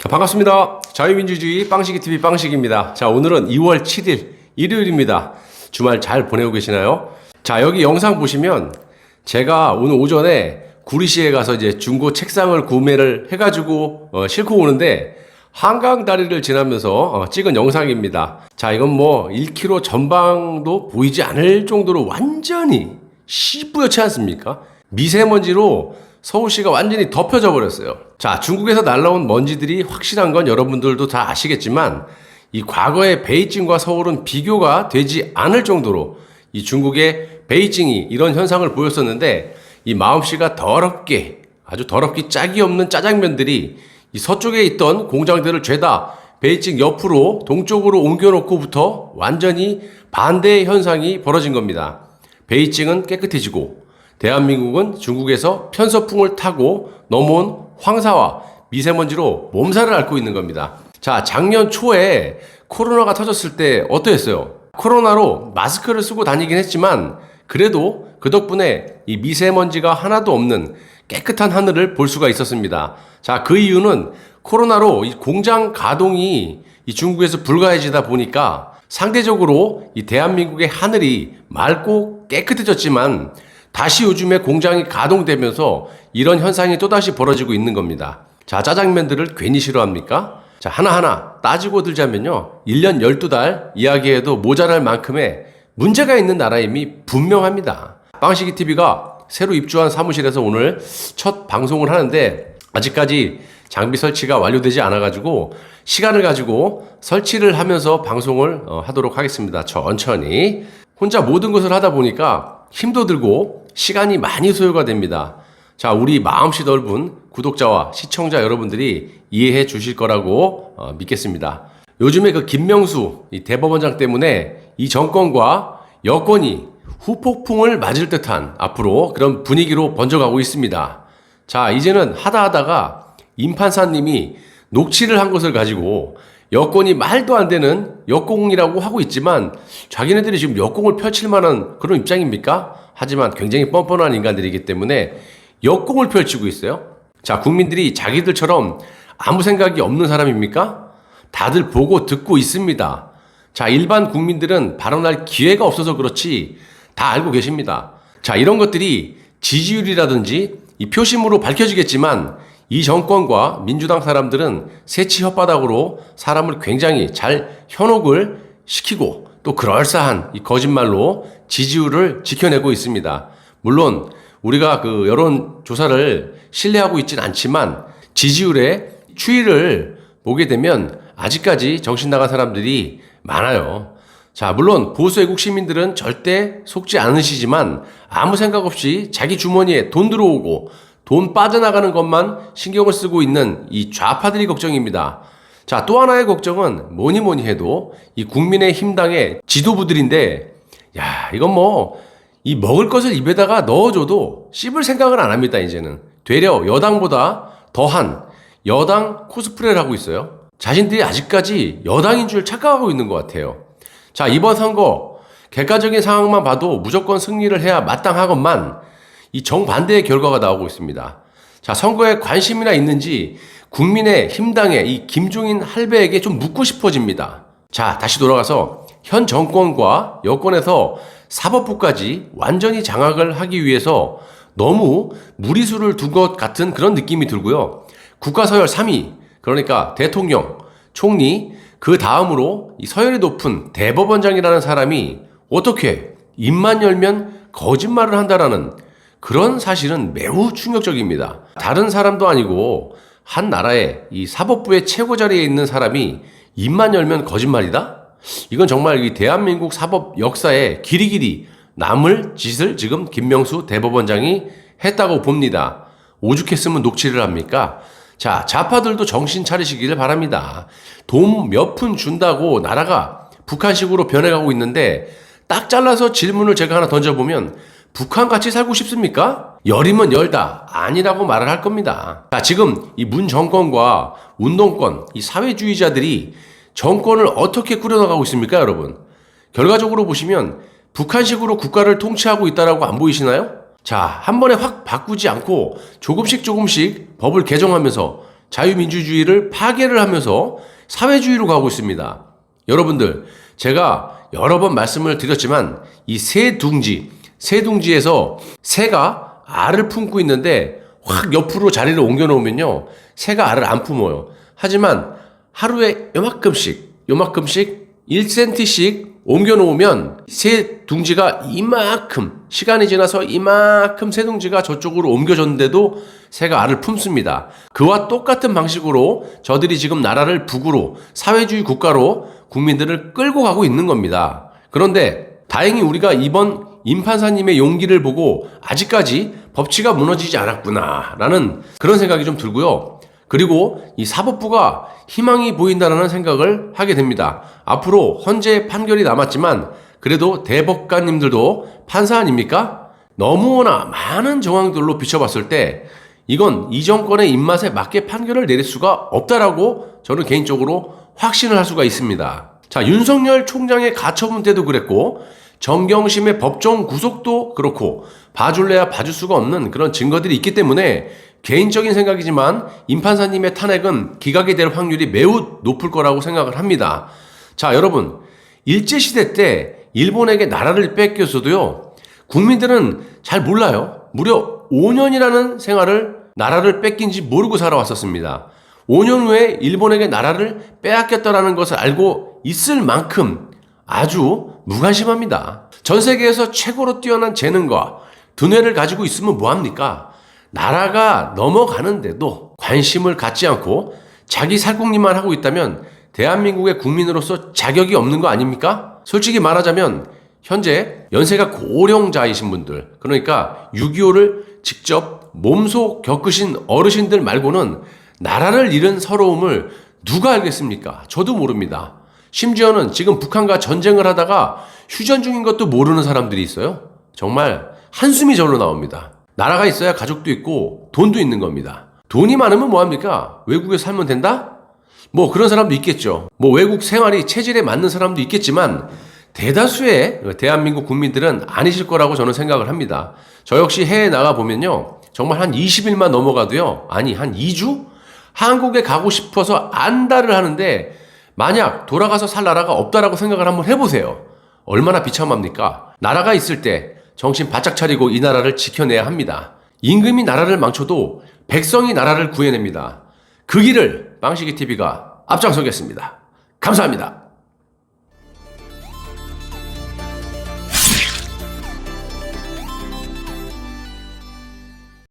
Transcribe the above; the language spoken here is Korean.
자, 반갑습니다. 자유민주주의 빵식이TV 빵식입니다. 자, 오늘은 2월 7일 일요일입니다. 주말 잘 보내고 계시나요? 자, 여기 영상 보시면 제가 오늘 오전에 구리시에 가서 이제 중고 책상을 구매를 해가지고 싣고 오는데 한강 다리를 지나면서 찍은 영상입니다. 자, 이건 뭐 1km 전방도 보이지 않을 정도로 완전히 시뿌옇지 않습니까? 미세먼지로 서울시가 완전히 덮여져 버렸어요. 자, 중국에서 날라온 먼지들이 확실한 건 여러분들도 다 아시겠지만 이 과거의 베이징과 서울은 비교가 되지 않을 정도로 이 중국의 베이징이 이런 현상을 보였었는데 이 마음씨가 더럽게 아주 더럽기 짝이 없는 짜장면들이 이 서쪽에 있던 공장들을 죄다 베이징 옆으로 동쪽으로 옮겨놓고부터 완전히 반대의 현상이 벌어진 겁니다. 베이징은 깨끗해지고 대한민국은 중국에서 편서풍을 타고 넘어온 황사와 미세먼지로 몸살을 앓고 있는 겁니다. 자, 작년 초에 코로나가 터졌을 때 어떠했어요? 코로나로 마스크를 쓰고 다니긴 했지만 그래도 그 덕분에 이 미세먼지가 하나도 없는 깨끗한 하늘을 볼 수가 있었습니다. 자, 그 이유는 코로나로 이 공장 가동이 이 중국에서 불가해지다 보니까 상대적으로 이 대한민국의 하늘이 맑고 깨끗해졌지만 다시 요즘에 공장이 가동되면서 이런 현상이 또다시 벌어지고 있는 겁니다. 자, 짜장면들을 괜히 싫어합니까? 자, 하나하나 따지고 들자면요. 1년 12달 이야기해도 모자랄 만큼의 문제가 있는 나라임이 분명합니다. 빵식이TV가 새로 입주한 사무실에서 오늘 첫 방송을 하는데 아직까지 장비 설치가 완료되지 않아가지고 시간을 가지고 설치를 하면서 방송을 하도록 하겠습니다. 천천히. 혼자 모든 것을 하다 보니까 힘도 들고 시간이 많이 소요가 됩니다. 자, 우리 마음씨 넓은 구독자와 시청자 여러분들이 이해해 주실 거라고 믿겠습니다. 요즘에 그 김명수 이 대법원장 때문에 이 정권과 여권이 후폭풍을 맞을 듯한 앞으로 그런 분위기로 번져가고 있습니다. 자, 이제는 하다하다가 임판사님이 녹취를 한 것을 가지고 여권이 말도 안 되는 역공이라고 하고 있지만 자기네들이 지금 역공을 펼칠 만한 그런 입장입니까? 하지만 굉장히 뻔뻔한 인간들이기 때문에 역공을 펼치고 있어요. 자, 국민들이 자기들처럼 아무 생각이 없는 사람입니까? 다들 보고 듣고 있습니다. 자, 일반 국민들은 발언할 기회가 없어서 그렇지 다 알고 계십니다. 자, 이런 것들이 지지율이라든지 이 표심으로 밝혀지겠지만 이 정권과 민주당 사람들은 새치 혓바닥으로 사람을 굉장히 잘 현혹을 시키고 또 그럴싸한 이 거짓말로 지지율을 지켜내고 있습니다. 물론 우리가 그 여론조사를 신뢰하고 있진 않지만 지지율의 추이를 보게 되면 아직까지 정신 나간 사람들이 많아요. 자, 물론 보수 애국 시민들은 절대 속지 않으시지만 아무 생각 없이 자기 주머니에 돈 들어오고 돈 빠져나가는 것만 신경을 쓰고 있는 이 좌파들이 걱정입니다. 자, 또 하나의 걱정은 뭐니 해도 이 국민의힘당의 지도부들인데, 야, 이건 뭐, 이 먹을 것을 입에다가 넣어줘도 씹을 생각을 안 합니다, 이제는. 되려 여당보다 더한 여당 코스프레를 하고 있어요. 자신들이 아직까지 여당인 줄 착각하고 있는 것 같아요. 자, 이번 선거, 객관적인 상황만 봐도 무조건 승리를 해야 마땅하건만, 이 정반대의 결과가 나오고 있습니다. 자, 선거에 관심이나 있는지 국민의힘당의 이 김종인 할배에게 좀 묻고 싶어집니다. 자, 다시 돌아가서 현 정권과 여권에서 사법부까지 완전히 장악을 하기 위해서 너무 무리수를 둔 것 같은 그런 느낌이 들고요. 국가서열 3위, 그러니까 대통령, 총리, 그 다음으로 이 서열이 높은 대법원장이라는 사람이 어떻게 입만 열면 거짓말을 한다라는 그런 사실은 매우 충격적입니다. 다른 사람도 아니고 한 나라의 이 사법부의 최고 자리에 있는 사람이 입만 열면 거짓말이다? 이건 정말 이 대한민국 사법 역사에 길이길이 남을 짓을 지금 김명수 대법원장이 했다고 봅니다. 오죽했으면 녹취를 합니까? 자, 좌파들도 정신 차리시기를 바랍니다. 돈 몇 푼 준다고 나라가 북한식으로 변해가고 있는데 딱 잘라서 질문을 제가 하나 던져보면 북한같이 살고 싶습니까? 열이면 열다 아니라고 말을 할 겁니다. 자, 지금 이 문 정권과 운동권, 이 사회주의자들이 정권을 어떻게 꾸려나가고 있습니까, 여러분? 결과적으로 보시면 북한식으로 국가를 통치하고 있다라고 안 보이시나요? 자, 한 번에 확 바꾸지 않고 조금씩 법을 개정하면서 자유민주주의를 파괴를 하면서 사회주의로 가고 있습니다. 여러분들, 제가 여러 번 말씀을 드렸지만 이 새둥지에서 새가 알을 품고 있는데 확 옆으로 자리를 옮겨 놓으면요, 새가 알을 안 품어요. 하지만 하루에 요만큼씩 1cm씩 옮겨 놓으면 새 둥지가 이만큼, 시간이 지나서 이만큼 새 둥지가 저쪽으로 옮겨졌는데도 새가 알을 품습니다. 그와 똑같은 방식으로 저들이 지금 나라를 북으로, 사회주의 국가로 국민들을 끌고 가고 있는 겁니다. 그런데 다행히 우리가 이번 임 판사님의 용기를 보고 아직까지 법치가 무너지지 않았구나 라는 그런 생각이 좀 들고요. 그리고 이 사법부가 희망이 보인다는 생각을 하게 됩니다. 앞으로 헌재 판결이 남았지만 그래도 대법관님들도 판사 아닙니까? 너무나 많은 정황들로 비춰봤을 때 이건 이 정권의 입맛에 맞게 판결을 내릴 수가 없다라고 저는 개인적으로 확신을 할 수가 있습니다. 자, 윤석열 총장의 가처분 때도 그랬고 정경심의 법정 구속도 그렇고 봐줄래야 봐줄 수가 없는 그런 증거들이 있기 때문에 개인적인 생각이지만 임 판사님의 탄핵은 기각이 될 확률이 매우 높을 거라고 생각을 합니다. 자, 여러분, 일제시대 때 일본에게 나라를 뺏겼어도요, 국민들은 잘 몰라요. 무려 5년이라는 생활을 나라를 뺏긴지 모르고 살아왔었습니다. 5년 후에 일본에게 나라를 빼앗겼다라는 것을 알고 있을 만큼 아주 무관심합니다. 전 세계에서 최고로 뛰어난 재능과 두뇌를 가지고 있으면 뭐합니까? 나라가 넘어가는데도 관심을 갖지 않고 자기 살궁리만 하고 있다면 대한민국의 국민으로서 자격이 없는 거 아닙니까? 솔직히 말하자면 현재 연세가 고령자이신 분들, 그러니까 6.25를 직접 몸소 겪으신 어르신들 말고는 나라를 잃은 서러움을 누가 알겠습니까? 저도 모릅니다. 심지어는 지금 북한과 전쟁을 하다가 휴전 중인 것도 모르는 사람들이 있어요. 정말 한숨이 절로 나옵니다. 나라가 있어야 가족도 있고 돈도 있는 겁니다. 돈이 많으면 뭐합니까? 외국에 살면 된다? 뭐 그런 사람도 있겠죠. 뭐 외국 생활이 체질에 맞는 사람도 있겠지만 대다수의 대한민국 국민들은 아니실 거라고 저는 생각을 합니다. 저 역시 해외에 나가보면요, 정말 한 20일만 넘어가도요, 아니 한 2주? 한국에 가고 싶어서 안달을 하는데 만약 돌아가서 살 나라가 없다라고 생각을 한번 해보세요. 얼마나 비참합니까? 나라가 있을 때 정신 바짝 차리고 이 나라를 지켜내야 합니다. 임금이 나라를 망쳐도 백성이 나라를 구해냅니다. 그 길을 빵시기TV가 앞장서겠습니다. 감사합니다.